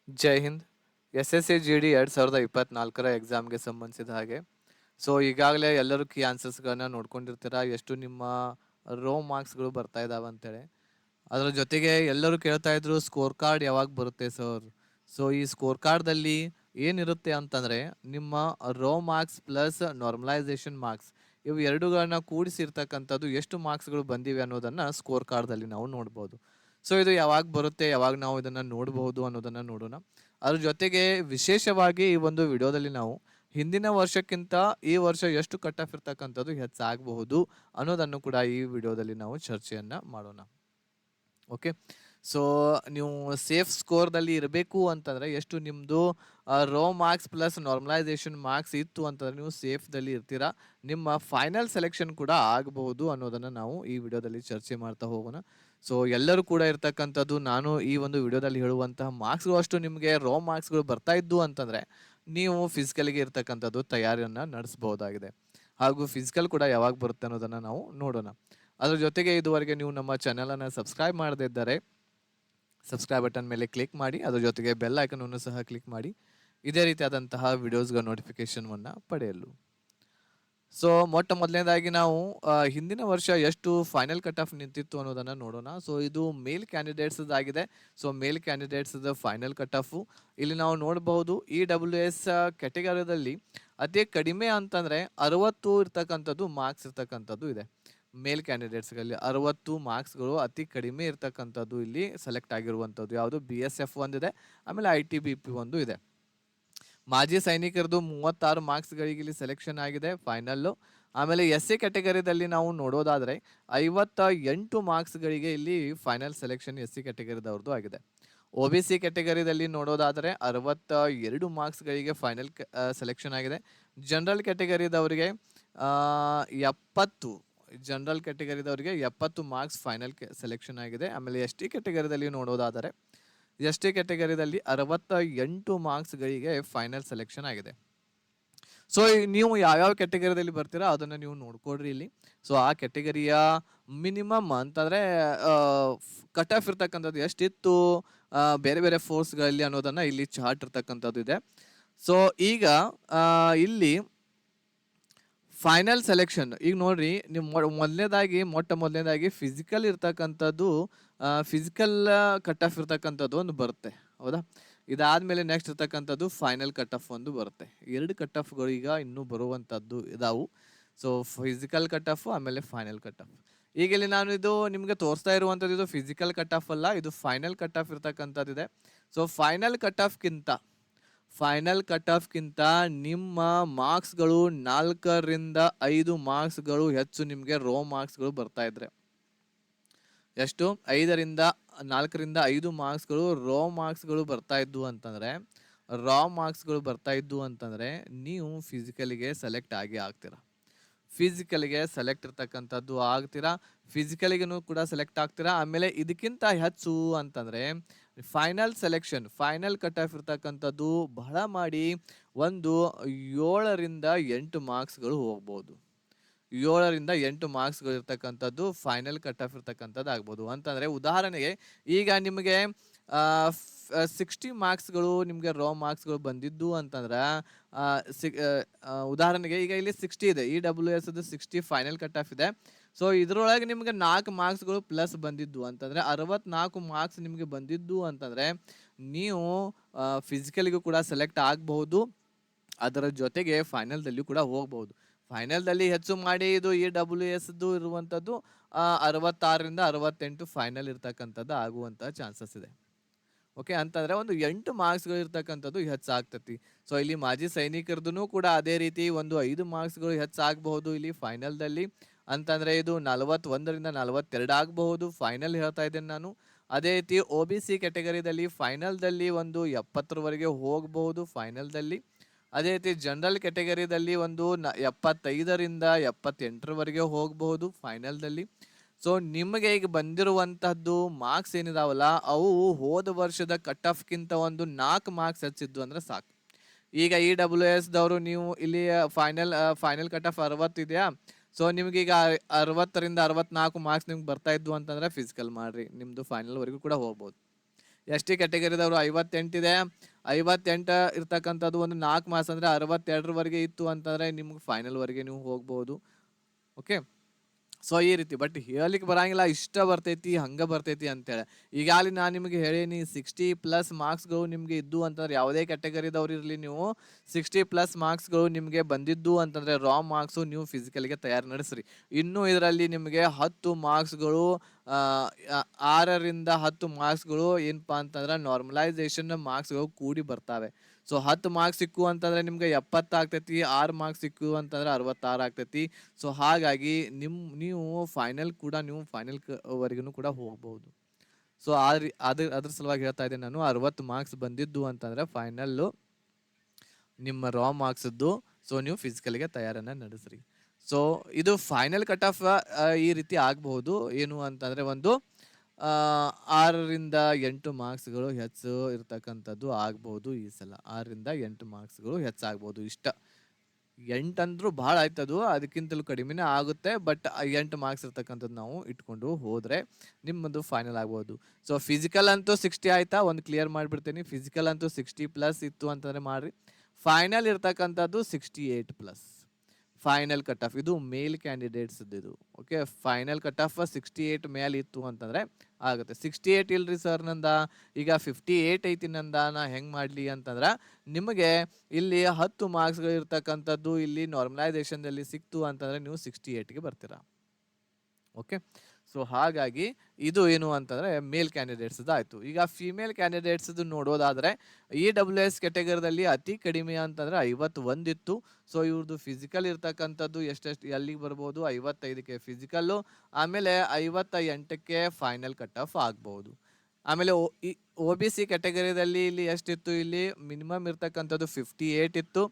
ಜೈ Hind. SSC GD 2024 ಎಕ್ಸಾಮ್ಗೆ ಸಂಬಂಧಿಸಿದ ಹಾಗೆ ಈಗಾಗಲೇ ಎಲ್ಲರೂ ಕೀ ಆನ್ಸರ್ಸ್ಗಳನ್ನ ನೋಡ್ಕೊಂಡಿರ್ತೀರಾ, ಎಷ್ಟು ನಿಮ್ಮ ರೋ ಮಾರ್ಕ್ಸ್ಗಳು ಬರ್ತಾ ಇದಾವೆ ಅಂತೇಳಿ. ಅದರ ಜೊತೆಗೆ ಎಲ್ಲರೂ ಕೇಳ್ತಾ ಇದ್ರು ಸ್ಕೋರ್ ಕಾರ್ಡ್ ಯಾವಾಗ ಬರುತ್ತೆ ಸರ್. ಈ ಸ್ಕೋರ್ ಕಾರ್ಡ್ದಲ್ಲಿ ಏನಿರುತ್ತೆ ಅಂತಂದರೆ, ನಿಮ್ಮ raw marks plus normalisation marks ಇವು ಎರಡುಗಳನ್ನ ಕೂಡಿಸಿರ್ತಕ್ಕಂಥದ್ದು ಎಷ್ಟು ಮಾರ್ಕ್ಸ್ಗಳು ಬಂದಿವೆ ಅನ್ನೋದನ್ನು ಸ್ಕೋರ್ ಕಾರ್ಡ್ದಲ್ಲಿ ನಾವು ನೋಡ್ಬೋದು. ಇದು ಯಾವಾಗ ಬರುತ್ತೆ, ಯಾವಾಗ ನಾವು ಇದನ್ನು ನೋಡಬಹುದು ಅನ್ನೋದನ್ನು ನೋಡೋಣ. ಅದ್ರ ಜೊತೆಗೆ ವಿಶೇಷವಾಗಿ ಈ ಒಂದು ವಿಡಿಯೋದಲ್ಲಿ ನಾವು ಹಿಂದಿನ ವರ್ಷಕ್ಕಿಂತ ಈ ವರ್ಷ ಎಷ್ಟು ಕಟ್ ಆಫ್ ಇರ್ತಕ್ಕಂಥದ್ದು ಹೆಚ್ಚಾಗಬಹುದು ಅನ್ನೋದನ್ನು ಕೂಡ ಈ ವಿಡಿಯೋದಲ್ಲಿ ನಾವು ಚರ್ಚೆಯನ್ನು ಮಾಡೋಣ. ಓಕೆ, ಸೊ ನೀವು ಸೇಫ್ ಸ್ಕೋರ್ದಲ್ಲಿ ಇರಬೇಕು ಅಂತಂದರೆ ಎಷ್ಟು ನಿಮ್ಮದು raw marks plus normalisation marks ಇತ್ತು ಅಂತಂದರೆ ನೀವು ಸೇಫ್ದಲ್ಲಿ ಇರ್ತೀರಾ, ನಿಮ್ಮ ಫೈನಲ್ ಸೆಲೆಕ್ಷನ್ ಕೂಡ ಆಗಬಹುದು ಅನ್ನೋದನ್ನು ನಾವು ಈ ವಿಡಿಯೋದಲ್ಲಿ ಚರ್ಚೆ ಮಾಡ್ತಾ ಹೋಗೋಣ. ಎಲ್ಲರೂ ಕೂಡ ಇರ್ತಕ್ಕಂಥದ್ದು ನಾನು ಈ ಒಂದು ವಿಡಿಯೋದಲ್ಲಿ ಹೇಳುವಂತಹ ಮಾರ್ಕ್ಸ್ಗಳು ಅಷ್ಟು ನಿಮಗೆ ರೋ ಮಾರ್ಕ್ಸ್ಗಳು ಬರ್ತಾ ಇದ್ದು ಅಂತಂದರೆ ನೀವು ಫಿಸಿಕಲ್ಗೆ ಇರ್ತಕ್ಕಂಥದ್ದು ತಯಾರಿಯನ್ನು ನಡೆಸಬಹುದಾಗಿದೆ. ಹಾಗೂ ಫಿಸಿಕಲ್ ಕೂಡ ಯಾವಾಗ ಬರುತ್ತೆ ಅನ್ನೋದನ್ನು ನಾವು ನೋಡೋಣ. ಅದ್ರ ಜೊತೆಗೆ ಇದುವರೆಗೆ ನೀವು ನಮ್ಮ ಚಾನಲನ್ನು ಸಬ್ಸ್ಕ್ರೈಬ್ ಮಾಡದೇ ಇದ್ದರೆ ಸಬ್ಸ್ಕ್ರೈಬ್ ಬಟನ್ ಮೇಲೆ ಕ್ಲಿಕ್ ಮಾಡಿ, ಅದ್ರ ಜೊತೆಗೆ ಬೆಲ್ ಐಕನನ್ನು ಸಹ ಕ್ಲಿಕ್ ಮಾಡಿ ಇದೇ ರೀತಿಯಾದಂತಹ ವಿಡಿಯೋಸ್ಗಳ ನೋಟಿಫಿಕೇಶನ್ವನ್ನು ಪಡೆಯಲು. ಮೊಟ್ಟ ಮೊದಲನೇದಾಗಿ ನಾವು ಹಿಂದಿನ ವರ್ಷ ಎಷ್ಟು ಫೈನಲ್ ಕಟ್ ಆಫ್ ನಿಂತಿತ್ತು ಅನ್ನೋದನ್ನು ನೋಡೋಣ. ಇದು ಮೇಲ್ ಕ್ಯಾಂಡಿಡೇಟ್ಸ್ ಆಗಿದೆ. ಮೇಲ್ ಕ್ಯಾಂಡಿಡೇಟ್ಸ್ ಫೈನಲ್ ಕಟ್ ಆಫು ಇಲ್ಲಿ ನಾವು ನೋಡಬಹುದು. EWS ಕ್ಯಾಟಗರಿದಲ್ಲಿ ಅತಿ ಕಡಿಮೆ ಅಂತಂದರೆ 60 ಇರ್ತಕ್ಕಂಥದ್ದು ಮಾರ್ಕ್ಸ್ ಇರ್ತಕ್ಕಂಥದ್ದು ಇದೆ. ಮೇಲ್ ಕ್ಯಾಂಡಿಡೇಟ್ಸ್ಗಳಲ್ಲಿ 60 ಮಾರ್ಕ್ಸ್ಗಳು ಅತಿ ಕಡಿಮೆ ಇರ್ತಕ್ಕಂಥದ್ದು ಇಲ್ಲಿ ಸೆಲೆಕ್ಟ್ ಆಗಿರುವಂಥದ್ದು. ಯಾವುದು BSF ಒಂದಿದೆ, ಆಮೇಲೆ ITBP ಒಂದು ಇದೆ. ಮಾಜಿ ಸೈನಿಕರದು 36 ಮಾರ್ಕ್ಸ್ಗಳಿಗೆ ಇಲ್ಲಿ ಸೆಲೆಕ್ಷನ್ ಆಗಿದೆ ಫೈನಲ್ಲು. ಆಮೇಲೆ SC ಕ್ಯಾಟಗರಿದಲ್ಲಿ ನಾವು ನೋಡೋದಾದರೆ 58 ಮಾರ್ಕ್ಸ್ಗಳಿಗೆ ಇಲ್ಲಿ ಫೈನಲ್ ಸೆಲೆಕ್ಷನ್ SC ಕ್ಯಾಟಗರಿದವ್ರದ್ದು ಆಗಿದೆ. OBC ಕ್ಯಾಟಗರಿದಲ್ಲಿ ನೋಡೋದಾದರೆ 62 ಮಾರ್ಕ್ಸ್ಗಳಿಗೆ ಫೈನಲ್ ಸೆಲೆಕ್ಷನ್ ಆಗಿದೆ. ಜನರಲ್ ಕ್ಯಾಟಗರಿದವರಿಗೆ 70 ಜನರಲ್ ಕ್ಯಾಟಗರಿದವರಿಗೆ 70 ಮಾರ್ಕ್ಸ್ ಫೈನಲ್ ಸೆಲೆಕ್ಷನ್ ಆಗಿದೆ. ಆಮೇಲೆ ST ಕ್ಯಾಟಗರಿದಲ್ಲಿ ನೋಡೋದಾದರೆ ST ಕ್ಯಾಟಗರಿದಲ್ಲಿ 68 ಮಾರ್ಕ್ಸ್ಗಳಿಗೆ ಫೈನಲ್ ಸೆಲೆಕ್ಷನ್ ಆಗಿದೆ. ನೀವು ಯಾವ್ಯಾವ ಕ್ಯಾಟಗರಿದಲ್ಲಿ ಬರ್ತೀರಾ ಅದನ್ನು ನೀವು ನೋಡ್ಕೊಡ್ರಿ ಇಲ್ಲಿ. ಆ ಕ್ಯಾಟಗರಿಯ ಮಿನಿಮಮ್ ಅಂತಂದರೆ ಕಟ್ ಆಫ್ ಇರ್ತಕ್ಕಂಥದ್ದು ಎಷ್ಟಿತ್ತು ಬೇರೆ ಬೇರೆ ಫೋರ್ಸ್ಗಳಲ್ಲಿ ಅನ್ನೋದನ್ನು ಇಲ್ಲಿ ಚಾರ್ಟ್ ಇರ್ತಕ್ಕಂಥದ್ದು ಇದೆ. ಈಗ ಇಲ್ಲಿ ಫೈನಲ್ ಸೆಲೆಕ್ಷನ್ ಈಗ ನೋಡ್ರಿ, ನೀವು ಮೊಟ್ಟ ಮೊದಲನೇದಾಗಿ ಫಿಸಿಕಲ್ ಇರ್ತಕ್ಕಂಥದ್ದು ಫಿಸಿಕಲ್ ಕಟ್ ಆಫ್ ಇರ್ತಕ್ಕಂಥದ್ದು ಒಂದು ಬರುತ್ತೆ, ಹೌದಾ. ಇದಾದ್ಮೇಲೆ ನೆಕ್ಸ್ಟ್ ಇರ್ತಕ್ಕಂಥದ್ದು ಫೈನಲ್ ಕಟ್ ಆಫ್ ಒಂದು ಬರುತ್ತೆ. 2 ಕಟ್ ಆಫ್ಗಳು ಈಗ ಇನ್ನೂ ಬರುವಂಥದ್ದು ಇದಾವು. ಫಿಸಿಕಲ್ ಕಟ್ ಆಫ್ ಆಮೇಲೆ ಫೈನಲ್ ಕಟ್ ಆಫ್. ಈಗ ಇಲ್ಲಿ ನಾನು ಇದು ನಿಮಗೆ ತೋರಿಸ್ತಾ ಇರುವಂಥದ್ದು ಇದು ಫಿಸಿಕಲ್ ಕಟ್ ಆಫ್ ಅಲ್ಲ, ಇದು ಫೈನಲ್ ಕಟ್ ಆಫ್ ಇರ್ತಕ್ಕಂಥದ್ದಿದೆ. ಫೈನಲ್ ಕಟ್ ಆಫ್ಗಿಂತ ನಿಮ್ಮ ಮಾರ್ಕ್ಸ್ಗಳು 4ರಿಂದ 5 ಮಾರ್ಕ್ಸ್ಗಳು ಹೆಚ್ಚು ನಿಮಗೆ ರೋ ಮಾರ್ಕ್ಸ್ಗಳು ಬರ್ತಾ ಇದ್ರೆ, ಎಷ್ಟು 4ರಿಂದ 5 ಮಾರ್ಕ್ಸ್ಗಳು ರೋ ಮಾರ್ಕ್ಸ್ಗಳು ಬರ್ತಾ ಇದ್ದು ಅಂತಂದರೆ ನೀವು ಫಿಸಿಕಲಿಗೆ ಸೆಲೆಕ್ಟ್ ಆಗ್ತೀರಾ. ಫಿಸಿಕಲ್ಗೆ ಸೆಲೆಕ್ಟ್ ಇರ್ತಕ್ಕಂಥದ್ದು ಆಗ್ತೀರಾ, ಫಿಸಿಕಲಿಗೂ ಕೂಡ ಸೆಲೆಕ್ಟ್ ಆಗ್ತೀರಾ. ಆಮೇಲೆ ಇದಕ್ಕಿಂತ ಹೆಚ್ಚು ಅಂತಂದರೆ ಫೈನಲ್ ಕಟ್ ಆಫ್ ಇರ್ತಕ್ಕಂಥದ್ದು ಬಹಳ ಮಾಡಿ ಒಂದು 7ರಿಂದ 8 ಮಾರ್ಕ್ಸ್ಗಳು ಹೋಗ್ಬೋದು. 7ರಿಂದ 8 ಮಾರ್ಕ್ಸ್ಗಳು ಇರ್ತಕ್ಕಂಥದ್ದು ಫೈನಲ್ ಕಟ್ ಆಫ್ ಇರ್ತಕ್ಕಂಥದ್ದು ಆಗ್ಬೋದು. ಅಂತಂದರೆ ಉದಾಹರಣೆಗೆ ಈಗ ನಿಮಗೆ 60 ಮಾರ್ಕ್ಸ್ಗಳು ನಿಮಗೆ ರೋ ಮಾರ್ಕ್ಸ್ಗಳು ಬಂದಿದ್ದು ಅಂತಂದ್ರೆ ಉದಾಹರಣೆಗೆ ಈಗ ಇಲ್ಲಿ 60 ಇದೆ, EWS 60 ಫೈನಲ್ ಕಟ್ ಆಫ್ ಇದೆ. ಇದರೊಳಗೆ ನಿಮಗೆ 4 ಮಾರ್ಕ್ಸ್ಗಳು ಪ್ಲಸ್ ಬಂದಿದ್ದು ಅಂತಂದರೆ 64 ಮಾರ್ಕ್ಸ್ ನಿಮಗೆ ಬಂದಿದ್ದು ಅಂತಂದರೆ ನೀವು ಫಿಸಿಕಲ್ಗೂ ಕೂಡ ಸೆಲೆಕ್ಟ್ ಆಗಬಹುದು, ಅದರ ಜೊತೆಗೆ ಫೈನಲ್ದಲ್ಲಿಯೂ ಕೂಡ ಹೋಗ್ಬೋದು. ಫೈನಲ್ದಲ್ಲಿ ಹೆಚ್ಚು ಮಾಡಿ ಇದು EWS ಇರುವಂಥದ್ದು 66ರಿಂದ 68 ಫೈನಲ್ ಇರ್ತಕ್ಕಂಥದ್ದು ಆಗುವಂಥ ಚಾನ್ಸಸ್ ಇದೆ. ಓಕೆ, ಅಂತಂದರೆ ಒಂದು 8 ಮಾರ್ಕ್ಸ್ಗಳು ಇರ್ತಕ್ಕಂಥದ್ದು ಹೆಚ್ಚಾಗ್ತತಿ. ಇಲ್ಲಿ ಮಾಜಿ ಸೈನಿಕರದ್ದು ಕೂಡ ಅದೇ ರೀತಿ ಒಂದು 5 ಮಾರ್ಕ್ಸ್ಗಳು ಹೆಚ್ಚಾಗಬಹುದು ಇಲ್ಲಿ ಫೈನಲ್ದಲ್ಲಿ. ಅಂತಂದರೆ ಇದು 41ರಿಂದ 42 ಆಗಬಹುದು ಫೈನಲ್ ಹೇಳ್ತಾ ಇದ್ದೇನೆ ನಾನು. ಅದೇ ರೀತಿ OBC ಕ್ಯಾಟಗರಿದಲ್ಲಿ ಫೈನಲ್ದಲ್ಲಿ ಒಂದು 70ರವರೆಗೆ ಹೋಗಬಹುದು ಫೈನಲ್ದಲ್ಲಿ. ಅದೇ ರೀತಿ ಜನರಲ್ ಕ್ಯಾಟಗರಿದಲ್ಲಿ ಒಂದು 75ರಿಂದ 78ರವರೆಗೆ ಹೋಗಬಹುದು ಫೈನಲ್ದಲ್ಲಿ. ನಿಮಗೆ ಈಗ ಬಂದಿರುವಂತಹದ್ದು ಮಾರ್ಕ್ಸ್ ಏನಿದಾವಲ್ಲ ಅವು ಹೋದ ವರ್ಷದ ಕಟ್ ಆಫ್ಗಿಂತ ಒಂದು 4 ಮಾರ್ಕ್ಸ್ ಹೆಚ್ಚಿದ್ದು ಅಂದರೆ ಸಾಕು. ಈಗ EWS ದವರು ನೀವು ಇಲ್ಲಿ ಫೈನಲ್ ಕಟ್ ಆಫ್ 60 ಇದೆಯಾ, ನಿಮಗೀಗ 60ರಿಂದ 64 ಮಾರ್ಕ್ಸ್ ನಿಮ್ಗೆ ಬರ್ತಾ ಇದ್ದು ಅಂತಂದರೆ ಫಿಸಿಕಲ್ ಮಾಡಿರಿ, ನಿಮ್ಮದು ಫೈನಲ್ವರೆಗೂ ಕೂಡ ಹೋಗ್ಬೋದು. ಎಸ್ ಟಿ ಕ್ಯಾಟಗರಿದವರು 58 ಇದೆ. 58 ಇರ್ತಕ್ಕಂಥದ್ದು ಒಂದು 4 ಮಾರ್ಕ್ಸ್ ಅಂದರೆ 62ರವರೆಗೆ ಇತ್ತು ಅಂತಂದರೆ ನಿಮ್ಗೆ ಫೈನಲ್ವರೆಗೆ ನೀವು ಹೋಗ್ಬೋದು. ಓಕೆ, ಸೊ ಈ ರೀತಿ. ಬಟ್ ಹೇಳಲಿಕ್ಕೆ ಬರಂಗಿಲ್ಲ ಇಷ್ಟ ಬರ್ತೈತಿ ಹಂಗೆ ಬರ್ತೈತಿ ಅಂತೇಳಿ. ಈಗಾಗಲೇ ನಾನು ನಿಮಗೆ ಹೇಳೀನಿ 60+ ಮಾರ್ಕ್ಸ್ಗಳು ನಿಮಗೆ ಇದ್ದು ಅಂತಂದ್ರೆ ಯಾವುದೇ ಕ್ಯಾಟಗರಿದವ್ರು ಇರಲಿ, ನೀವು 60+ ಮಾರ್ಕ್ಸ್ಗಳು ನಿಮಗೆ ಬಂದಿದ್ದು ಅಂತಂದರೆ ರಾ ಮಾರ್ಕ್ಸು ನೀವು ಫಿಸಿಕಲ್ಗೆ ತಯಾರು ನಡೆಸ್ರಿ. ಇನ್ನು ಇದರಲ್ಲಿ ನಿಮಗೆ 10 ಮಾರ್ಕ್ಸ್ಗಳು 6ರಿಂದ 10 ಮಾರ್ಕ್ಸ್ಗಳು ಏನಪ್ಪಾ ಅಂತಂದ್ರೆ ನಾರ್ಮಲೈಸೇಷನ್ ಮಾರ್ಕ್ಸ್ಗಳು ಕೂಡಿ ಬರ್ತಾವೆ. ಸೊ 10 ಮಾರ್ಕ್ಸ್ ಸಿಕ್ಕು ಅಂತಂದ್ರೆ ನಿಮ್ಗೆ 70 ಆಗ್ತೈತಿ, 6 ಮಾರ್ಕ್ಸ್ ಸಿಕ್ಕು ಅಂತಂದ್ರೆ 66 ಆಗ್ತೈತಿ. ಸೊ ಹಾಗಾಗಿ ನೀವು ಫೈನಲ್ ಕೂಡ ನೀವು ಫೈನಲ್ ವರೆಗೂ ಕೂಡ ಹೋಗ್ಬಹುದು. ಸೊ ಅದ್ರ ಸಲುವಾಗಿ ಹೇಳ್ತಾ ಇದ್ದೇನೆ ನಾನು, 60 ಮಾರ್ಕ್ಸ್ ಬಂದಿದ್ದು ಅಂತಂದ್ರೆ ಫೈನಲ್ಲು ನಿಮ್ಮ ರಾ ಮಾರ್ಕ್ಸ್ದು. ಸೊ ನೀವು ಫಿಸಿಕಲ್ಗೆ ತಯಾರನ್ನ ನಡೆಸ್ರಿ. ಸೊ ಇದು ಫೈನಲ್ ಕಟ್ ಆಫ್ ಈ ರೀತಿ ಆಗಬಹುದು. ಏನು ಅಂತಂದ್ರೆ ಒಂದು 6ರಿಂದ 8 ಮಾರ್ಕ್ಸ್ಗಳು ಹೆಚ್ಚು ಇರ್ತಕ್ಕಂಥದ್ದು ಆಗ್ಬೋದು ಈ ಸಲ. 6ರಿಂದ 8 ಮಾರ್ಕ್ಸ್ಗಳು ಹೆಚ್ಚಾಗ್ಬೋದು. ಇಷ್ಟ 8 ಅಂದ್ರೂ ಭಾಳ ಆಯ್ತದು, ಅದಕ್ಕಿಂತಲೂ ಕಡಿಮೆನೇ ಆಗುತ್ತೆ. ಬಟ್ 8 ಮಾರ್ಕ್ಸ್ ಇರ್ತಕ್ಕಂಥದ್ದು ನಾವು ಇಟ್ಕೊಂಡು ಹೋದರೆ ನಿಮ್ಮದು ಫೈನಲ್ ಆಗ್ಬೋದು. ಸೊ ಫಿಸಿಕಲ್ ಅಂತೂ 60 ಆಯ್ತಾ, ಒಂದು ಕ್ಲಿಯರ್ ಮಾಡಿಬಿಡ್ತೀನಿ. ಫಿಸಿಕಲ್ ಅಂತೂ 60+ ಇತ್ತು ಅಂತಂದರೆ ಮಾಡಿರಿ. ಫೈನಲ್ ಇರ್ತಕ್ಕಂಥದ್ದು 68+. ಫೈನಲ್ ಕಟ್ ಆಫ್ ಇದು ಮೇಲ್ ಕ್ಯಾಂಡಿಡೇಟ್ಸ್ ಇದು. ಓಕೆ, ಫೈನಲ್ ಕಟ್ ಆಫ್ 68 ಮೇಲೆ ಇತ್ತು ಅಂತಂದರೆ ಆಗುತ್ತೆ. 68 ಇಲ್ರಿ ಸರ್ ನಂದ, ಈಗ 58 ಐತಿ ನಂದ, ನಾ ಹೆಂಗೆ ಮಾಡಲಿ ಅಂತಂದ್ರೆ ನಿಮಗೆ ಇಲ್ಲಿ 10 ಮಾರ್ಕ್ಸ್ಗಳು ಇರ್ತಕ್ಕಂಥದ್ದು ಇಲ್ಲಿ ನಾರ್ಮಲೈಸೇಷನ್ದಲ್ಲಿ ಸಿಕ್ತು ಅಂತಂದರೆ ನೀವು 68ಗೆ ಬರ್ತೀರಾ. ಓಕೆ, ಸೊ ಹಾಗಾಗಿ ಇದು ಏನು ಅಂತಂದರೆ ಮೇಲ್ ಕ್ಯಾಂಡಿಡೇಟ್ಸ್ದು ಆಯಿತು. ಈಗ ಫಿಮೇಲ್ ಕ್ಯಾಂಡಿಡೇಟ್ಸ್ದು ನೋಡೋದಾದರೆ EWS ಕ್ಯಾಟಗರಿದಲ್ಲಿ ಅತಿ ಕಡಿಮೆ ಅಂತಂದರೆ 51 ಇತ್ತು. ಸೊ ಇವ್ರದ್ದು ಫಿಸಿಕಲ್ ಇರ್ತಕ್ಕಂಥದ್ದು ಎಷ್ಟೆಷ್ಟು ಎಲ್ಲಿಗೆ ಬರ್ಬೋದು, 55ಕ್ಕೆ ಫಿಸಿಕಲ್ಲು, ಆಮೇಲೆ 58ಕ್ಕೆ ಫೈನಲ್ ಕಟ್ ಆಫ್ ಆಗ್ಬೋದು. ಆಮೇಲೆ OBC ಕ್ಯಾಟಗರಿದಲ್ಲಿ ಇಲ್ಲಿ ಎಷ್ಟಿತ್ತು, ಇಲ್ಲಿ ಮಿನಿಮಮ್ ಇರ್ತಕ್ಕಂಥದ್ದು 58 ಇತ್ತು.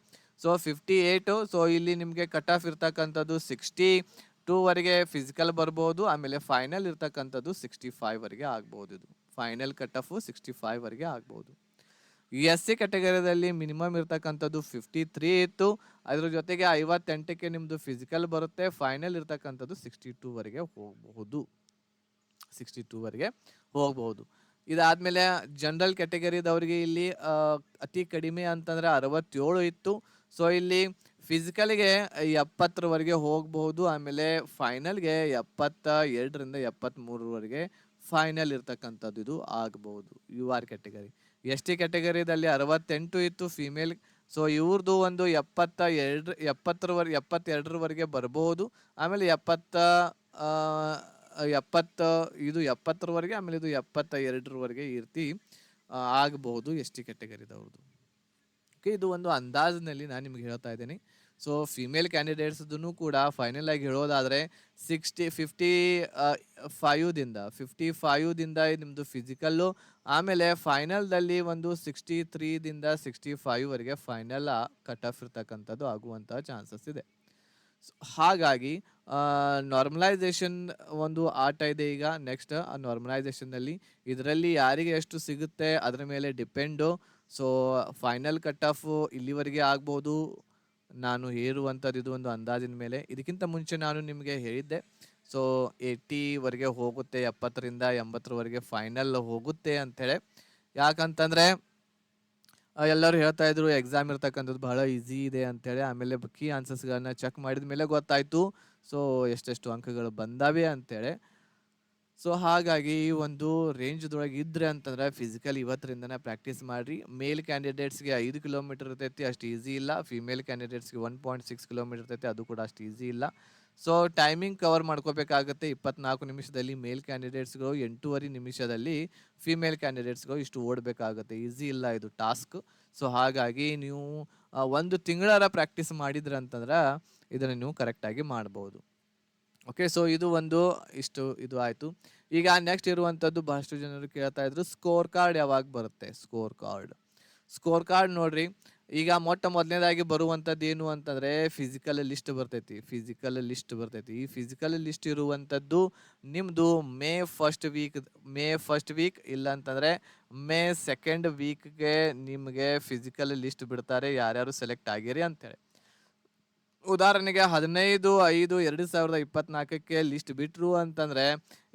ಸೊ 58, ಸೊ ಇಲ್ಲಿ ನಿಮಗೆ ಕಟ್ ಆಫ್ ಇರ್ತಕ್ಕಂಥದ್ದು 62ವರೆಗೆ ಫಿಸಿಕಲ್ ಬರ್ಬೋದು. ಆಮೇಲೆ ಫೈನಲ್ ಇರ್ತಕ್ಕಂಥದ್ದು 65ವರೆಗೆ ಆಗ್ಬೋದು. ಇದು ಫೈನಲ್ ಕಟ್ ಆಫು 65ವರೆಗೆ ಆಗ್ಬೋದು. SC ಕ್ಯಾಟಗರಿದಲ್ಲಿ ಮಿನಿಮಮ್ ಇರ್ತಕ್ಕಂಥದ್ದು 53 ಇತ್ತು. ಅದ್ರ ಜೊತೆಗೆ 58ಕ್ಕೆ ನಿಮ್ಮದು ಫಿಸಿಕಲ್ ಬರುತ್ತೆ. ಫೈನಲ್ ಇರ್ತಕ್ಕಂಥದ್ದು 62ವರೆಗೆ ಹೋಗಬಹುದು. 62ವರೆಗೆ ಹೋಗ್ಬಹುದು. ಇದಾದಮೇಲೆ ಜನರಲ್ ಕ್ಯಾಟಗರಿದವ್ರಿಗೆ ಇಲ್ಲಿ ಅತಿ ಕಡಿಮೆ ಅಂತಂದರೆ 67 ಇತ್ತು. ಸೊ ಇಲ್ಲಿ ಫಿಸಿಕಲ್ಗೆ 70ರವರೆಗೆ ಹೋಗ್ಬಹುದು. ಆಮೇಲೆ ಫೈನಲ್ಗೆ 72ರಿಂದ 73ರವರೆಗೆ ಫೈನಲ್ ಇರ್ತಕ್ಕಂಥದ್ದು ಇದು ಆಗಬಹುದು. UR category. ST ಕ್ಯಾಟಗರಿದಲ್ಲಿ 68 ಇತ್ತು ಫಿಮೇಲ್. ಸೊ ಇವ್ರದ್ದು ಒಂದು 72ರವರೆಗೆ ಬರ್ಬೋದು. ಆಮೇಲೆ 70ರವರೆಗೆ, ಆಮೇಲೆ ಇದು 72ರವರೆಗೆ ಈ ರೀತಿ ಆಗಬಹುದು ST ಕ್ಯಾಟಗರಿದವ್ರದ್ದು. ಓಕೆ, ಇದು ಒಂದು ಅಂದಾಜಿನಲ್ಲಿ ನಾನು ನಿಮ್ಗೆ ಹೇಳ್ತಾ ಇದ್ದೀನಿ. ಸೊ ಫಿಮೇಲ್ ಕ್ಯಾಂಡಿಡೇಟ್ಸ್ದು ಕೂಡ ಫೈನಲ್ ಆಗಿ ಹೇಳೋದಾದರೆ 55ದಿಂದ ನಿಮ್ಮದು ಫಿಸಿಕಲ್ಲು, ಆಮೇಲೆ ಫೈನಲ್ದಲ್ಲಿ ಒಂದು 63ದಿಂದ 65ವರೆಗೆ ಫೈನಲ್ ಕಟ್ ಆಫ್ ಇರ್ತಕ್ಕಂಥದ್ದು ಆಗುವಂಥ ಚಾನ್ಸಸ್ ಇದೆ. ಹಾಗಾಗಿ ನಾರ್ಮಲೈಸೇಷನ್ ಒಂದು ಆಟ ಇದೆ ಈಗ. ನೆಕ್ಸ್ಟ್ ಆ ನಾರ್ಮಲೈಸೇಷನ್ನಲ್ಲಿ ಇದರಲ್ಲಿ ಯಾರಿಗೆ ಎಷ್ಟು ಸಿಗುತ್ತೆ ಅದರ ಮೇಲೆ depend. So final cut off ಇಲ್ಲಿವರೆಗೆ ಆಗ್ಬೋದು, ನಾನು ಹೇರುವಂಥದ್ದು ಇದು ಒಂದು ಅಂದಾಜಿನ ಮೇಲೆ. ಇದಕ್ಕಿಂತ ಮುಂಚೆ ನಾನು ನಿಮಗೆ ಹೇಳಿದ್ದೆ, ಸೊ 80ವರೆಗೆ ಹೋಗುತ್ತೆ, 70ರಿಂದ 80ರವರೆಗೆ ಫೈನಲ್ ಹೋಗುತ್ತೆ ಅಂಥೇಳಿ. ಯಾಕಂತಂದರೆ ಎಲ್ಲರೂ ಹೇಳ್ತಾ ಇದ್ರು ಎಕ್ಸಾಮ್ ಇರ್ತಕ್ಕಂಥದ್ದು ಬಹಳ ಈಸಿ ಇದೆ ಅಂತೇಳಿ. ಆಮೇಲೆ ಕೀ ಆನ್ಸರ್ಸ್ಗಳನ್ನ ಚೆಕ್ ಮಾಡಿದ ಮೇಲೆ ಗೊತ್ತಾಯಿತು ಸೊ ಎಷ್ಟೆಷ್ಟು ಅಂಕಗಳು ಬಂದಾವೆ ಅಂತೇಳಿ. ಸೊ ಹಾಗಾಗಿ ಈ ಒಂದು ರೇಂಜ್ದೊಳಗೆ ಇದ್ರೆ ಅಂತಂದ್ರೆ ಫಿಸಿಕಲ್ ಇವತ್ತರಿಂದನೇ ಪ್ರಾಕ್ಟೀಸ್ ಮಾಡಿರಿ. ಮೇಲ್ ಕ್ಯಾಂಡಿಡೇಟ್ಸ್ಗೆ 5 ಕಿಲೋಮೀಟರ್ ಇರ್ತೈತಿ, ಅಷ್ಟು ಈಸಿ ಇಲ್ಲ. ಫಿಮೇಲ್ ಕ್ಯಾಂಡಿಡೇಟ್ಸ್ಗೆ 1.6 ಕಿಲೋಮೀಟರ್ ಇರ್ತೈತಿ, ಅದು ಕೂಡ ಅಷ್ಟು ಈಸಿ ಇಲ್ಲ. ಸೊ ಟೈಮಿಂಗ್ ಕವರ್ ಮಾಡ್ಕೋಬೇಕಾಗುತ್ತೆ. 24 ನಿಮಿಷದಲ್ಲಿ ಮೇಲ್ ಕ್ಯಾಂಡಿಡೇಟ್ಸ್ಗಳು, 8.5 ನಿಮಿಷದಲ್ಲಿ ಫಿಮೇಲ್ ಕ್ಯಾಂಡಿಡೇಟ್ಸ್ಗಳು ಇಷ್ಟು ಓಡಬೇಕಾಗುತ್ತೆ. ಈಸಿ ಇಲ್ಲ ಇದು ಟಾಸ್ಕ್. ಸೊ ಹಾಗಾಗಿ ನೀವು 1 ತಿಂಗಳಾರ ಪ್ರಾಕ್ಟೀಸ್ ಮಾಡಿದ್ರೆ ಅಂತಂದ್ರೆ ಇದನ್ನು ನೀವು ಕರೆಕ್ಟಾಗಿ ಮಾಡ್ಬೋದು. ಓಕೆ, ಸೊ ಇದು ಒಂದು ಇಷ್ಟು ಇದು ಆಯಿತು. ಈಗ ನೆಕ್ಸ್ಟ್ ಇರುವಂಥದ್ದು ಬಹಳಷ್ಟು ಜನರು ಕೇಳ್ತಾ ಇದ್ರು, ಸ್ಕೋರ್ ಕಾರ್ಡ್ ಯಾವಾಗ ಬರುತ್ತೆ. ಸ್ಕೋರ್ ಕಾರ್ಡ್ ನೋಡ್ರಿ, ಈಗ ಮೊದಲನೇದಾಗಿ ಬರುವಂಥದ್ದು ಏನು ಅಂತಂದರೆ ಫಿಸಿಕಲ್ ಲಿಸ್ಟ್ ಬರ್ತೈತಿ. ಈ ಫಿಸಿಕಲ್ ಲಿಸ್ಟ್ ಇರುವಂಥದ್ದು ನಿಮ್ಮದು ಮೇ ಫಸ್ಟ್ ವೀಕ್ ಇಲ್ಲ ಅಂತಂದರೆ ಮೇ 2nd ವೀಕ್ಗೆ ನಿಮಗೆ ಫಿಸಿಕಲ್ ಲಿಸ್ಟ್ ಬಿಡ್ತಾರೆ, ಯಾರ್ಯಾರು ಸೆಲೆಕ್ಟ್ ಆಗಿರಿ ಅಂತೇಳಿ. ಉದಾಹರಣೆಗೆ 15/5/2024ಕ್ಕೆ ಲಿಸ್ಟ್ ಬಿಟ್ರು ಅಂತಂದ್ರೆ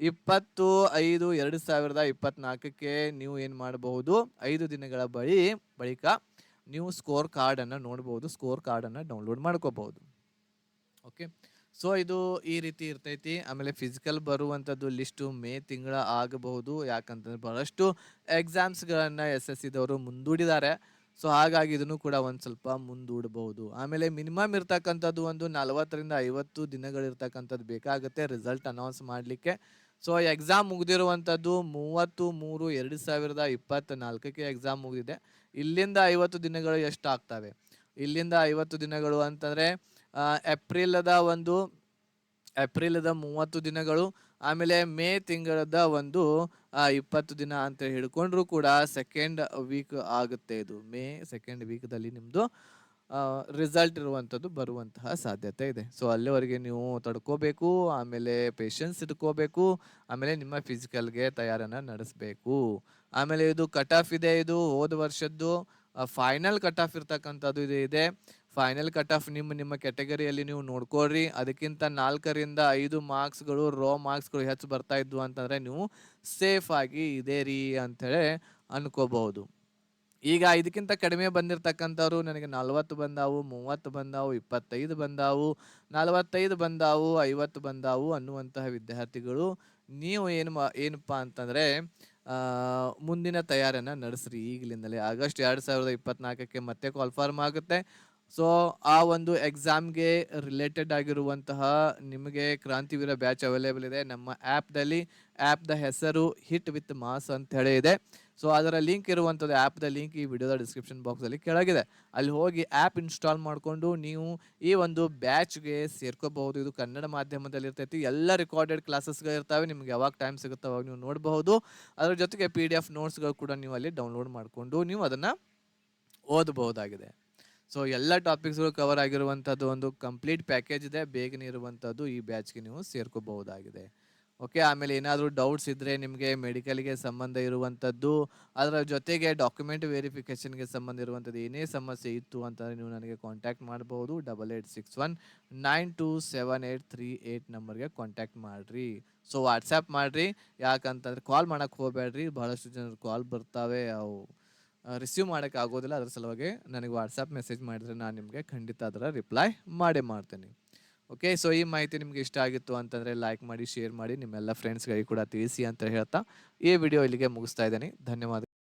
20/5/2024ಕ್ಕೆ ನೀವು ಏನ್ ಮಾಡಬಹುದು, 5 ದಿನಗಳ ಬಳಿಕ ನೀವು ಸ್ಕೋರ್ ಕಾರ್ಡ್ ಅನ್ನ ನೋಡಬಹುದು, ಸ್ಕೋರ್ ಕಾರ್ಡ್ ಅನ್ನ ಡೌನ್ಲೋಡ್ ಮಾಡ್ಕೋಬಹುದು. ಓಕೆ, ಸೊ ಇದು ಈ ರೀತಿ ಇರ್ತೈತಿ. ಆಮೇಲೆ ಫಿಸಿಕಲ್ ಬರುವಂಥದ್ದು ಲಿಸ್ಟು ಮೇ ತಿಂಗಳ ಆಗಬಹುದು, ಯಾಕಂತಂದ್ರೆ ಬಹಳಷ್ಟು ಎಕ್ಸಾಮ್ಸ್ಗಳನ್ನ SSCದವರು ಮುಂದೂಡಿದ್ದಾರೆ. ಸೊ ಹಾಗಾಗಿ ಇದನ್ನು ಕೂಡ ಒಂದು ಸ್ವಲ್ಪ ಮುಂದೂಡಬಹುದು. ಆಮೇಲೆ ಮಿನಿಮಮ್ ಇರ್ತಕ್ಕಂಥದ್ದು ಒಂದು 40 ರಿಂದ 50 ದಿನಗಳಿರ್ತಕ್ಕಂಥದ್ದು ಬೇಕಾಗುತ್ತೆ ರಿಸಲ್ಟ್ ಅನೌನ್ಸ್ ಮಾಡಲಿಕ್ಕೆ. ಸೊ ಎಕ್ಸಾಮ್ ಮುಗಿದಿರುವಂಥದ್ದು 30/3/2024ಕ್ಕೆ ಎಕ್ಸಾಮ್ ಮುಗಿದಿದೆ. ಇಲ್ಲಿಂದ 50 ದಿನಗಳು ಎಷ್ಟು ಆಗ್ತವೆ? ಇಲ್ಲಿಂದ 50 ದಿನಗಳು ಅಂತಂದರೆ ಏಪ್ರಿಲದ 30 ದಿನಗಳು, ಆಮೇಲೆ ಮೇ ತಿಂಗಳದ ಒಂದು 20 ದಿನ ಅಂತ ಹಿಡ್ಕೊಂಡ್ರು ಕೂಡ ಸೆಕೆಂಡ್ ವೀಕ್ ಆಗುತ್ತೆ. ಇದು ಮೇ ಸೆಕೆಂಡ್ ವೀಕ್ದಲ್ಲಿ ನಿಮ್ಮದು ರಿಸಲ್ಟ್ ಬರುವಂತಹ ಸಾಧ್ಯತೆ ಇದೆ. ಸೊ ಅಲ್ಲಿವರೆಗೆ ನೀವು ತಡ್ಕೋಬೇಕು, ಆಮೇಲೆ ಪೇಷನ್ಸ್ ಇಟ್ಕೋಬೇಕು, ಆಮೇಲೆ ನಿಮ್ಮ ಫಿಸಿಕಲ್ಗೆ ತಯಾರನ್ನು ನಡೆಸಬೇಕು. ಆಮೇಲೆ ಇದು ಕಟ್ ಆಫ್ ಇದೆ, ಇದು ಹೋದ ವರ್ಷದ್ದು ಫೈನಲ್ ಕಟ್ ಆಫ್ ಇರ್ತಕ್ಕಂಥದ್ದು ಇದೆ. ಫೈನಲ್ ಕಟ್ ಆಫ್ ನಿಮ್ಮ ಕ್ಯಾಟಗರಿಯಲ್ಲಿ ನೀವು ನೋಡ್ಕೊಳ್ರಿ. ಅದಕ್ಕಿಂತ 4 ರಿಂದ 5 ಮಾರ್ಕ್ಸ್ಗಳು ರೋ ಮಾರ್ಕ್ಸ್ಗಳು ಹೆಚ್ಚು ಬರ್ತಾ ಇದ್ವು ಅಂತಂದರೆ ನೀವು ಸೇಫ್ ಆಗಿ ಇದೆ ರೀ ಅಂಥೇಳಿ ಅನ್ಕೋಬಹುದು. ಈಗ ಇದಕ್ಕಿಂತ ಕಡಿಮೆ ಬಂದಿರತಕ್ಕಂಥವ್ರು ನನಗೆ 40 ಬಂದಾವು, 30 ಬಂದಾವು, 25 ಬಂದಾವು, 45 ಬಂದಾವು, 50 ಬಂದಾವು ಅನ್ನುವಂತಹ ವಿದ್ಯಾರ್ಥಿಗಳು ನೀವು ಏನಪ್ಪ ಅಂತಂದರೆ ಮುಂದಿನ ತಯಾರಿಯನ್ನು ನಡೆಸ್ರಿ ಈಗಲಿಂದಲೇ. ಆಗಸ್ಟ್ 2024ಕ್ಕೆ ಮತ್ತೆ ಕಾಲ್ಫಾರ್ಮ್ ಆಗುತ್ತೆ. ಸೊ ಆ ಒಂದು ಎಕ್ಸಾಮ್ಗೆ ರಿಲೇಟೆಡ್ ಆಗಿರುವಂತಹ ನಿಮಗೆ ಕ್ರಾಂತಿವೀರ ಬ್ಯಾಚ್ ಅವೈಲೇಬಲ್ ಇದೆ ನಮ್ಮ ಆ್ಯಪ್ದಲ್ಲಿ. ಆ್ಯಪ್ದ ಹೆಸರು ಹಿಟ್ ವಿತ್ ಮಾಸ್ ಅಂತ ಹೇಳಿ ಇದೆ. ಸೊ ಅದರ ಲಿಂಕ್ ಇರುವಂಥದ್ದು, ಆ್ಯಪ್ದ ಲಿಂಕ್ ಈ ವಿಡಿಯೋದ ಡಿಸ್ಕ್ರಿಪ್ಷನ್ ಬಾಕ್ಸಲ್ಲಿ ಕೆಳಗಿದೆ. ಅಲ್ಲಿ ಹೋಗಿ ಆ್ಯಪ್ ಇನ್ಸ್ಟಾಲ್ ಮಾಡಿಕೊಂಡು ನೀವು ಈ ಒಂದು ಬ್ಯಾಚ್ಗೆ ಸೇರ್ಕೋಬಹುದು. ಇದು ಕನ್ನಡ ಮಾಧ್ಯಮದಲ್ಲಿ ಇರ್ತೈತಿ. ಎಲ್ಲ ರೆಕಾರ್ಡೆಡ್ ಕ್ಲಾಸಸ್ಗಳು ಇರ್ತವೆ. ನಿಮ್ಗೆ ಯಾವಾಗ ಟೈಮ್ ಸಿಗುತ್ತೋ ಅವಾಗ ನೀವು ನೋಡಬಹುದು. ಅದ್ರ ಜೊತೆಗೆ PDF ನೋಟ್ಸ್ಗಳು ಕೂಡ ನೀವು ಅಲ್ಲಿ ಡೌನ್ಲೋಡ್ ಮಾಡಿಕೊಂಡು ನೀವು ಅದನ್ನು ಓದಬಹುದಾಗಿದೆ. ಸೊ ಎಲ್ಲ ಟಾಪಿಕ್ಸ್ಗಳು ಕವರ್ ಆಗಿರುವಂಥದ್ದು ಒಂದು ಕಂಪ್ಲೀಟ್ ಪ್ಯಾಕೇಜ್ ಇದೆ. ಬೇಗನೆ ಇರುವಂಥದ್ದು ಈ ಬ್ಯಾಚ್ಗೆ ನೀವು ಸೇರ್ಕೋಬಹುದಾಗಿದೆ. ಓಕೆ, ಆಮೇಲೆ ಏನಾದರೂ ಡೌಟ್ಸ್ ಇದ್ದರೆ ನಿಮಗೆ ಮೆಡಿಕಲ್ಗೆ ಸಂಬಂಧ ಇರುವಂಥದ್ದು, ಅದರ ಜೊತೆಗೆ ಡಾಕ್ಯುಮೆಂಟ್ ವೆರಿಫಿಕೇಷನ್ಗೆ ಸಂಬಂಧ ಇರುವಂಥದ್ದು ಏನೇ ಸಮಸ್ಯೆ ಇತ್ತು ಅಂತಂದರೆ ನೀವು ನನಗೆ ಕಾಂಟ್ಯಾಕ್ಟ್ ಮಾಡ್ಬೋದು. 8861927838 ನಂಬರ್ಗೆ ಕಾಂಟ್ಯಾಕ್ಟ್ ಮಾಡಿರಿ. ಸೊ ವಾಟ್ಸಪ್ ಮಾಡಿರಿ, ಯಾಕಂತಂದ್ರೆ ಕಾಲ್ ಮಾಡೋಕ್ಕೆ ಹೋಗಬೇಡ್ರಿ. ಭಾಳಷ್ಟು ಜನರು ಕಾಲ್ ಬರ್ತಾವೆ, ಅವು ರಿಸೀವ್ ಮಾಡೋಕ್ಕೆ ಆಗೋದಿಲ್ಲ. ಅದ್ರ ಸಲುವಾಗಿ ನನಗೆ ವಾಟ್ಸಪ್ ಮೆಸೇಜ್ ಮಾಡಿದರೆ ನಾನು ನಿಮಗೆ ಖಂಡಿತ ಅದರ ರಿಪ್ಲೈ ಮಾಡ್ತೀನಿ. ಓಕೆ, ಸೊ ಈ ಮಾಹಿತಿ ನಿಮಗೆ ಇಷ್ಟ ಆಗಿತ್ತು ಅಂತಂದರೆ ಲೈಕ್ ಮಾಡಿ, ಶೇರ್ ಮಾಡಿ, ನಿಮ್ಮೆಲ್ಲ ಫ್ರೆಂಡ್ಸ್ಗಳಿಗೆ ಕೂಡ ತಿಳಿಸಿ ಅಂತ ಹೇಳ್ತಾ ಈ ವಿಡಿಯೋ ಇಲ್ಲಿಗೆ ಮುಗಿಸ್ತಾ ಇದ್ದೀನಿ. ಧನ್ಯವಾದಗಳು.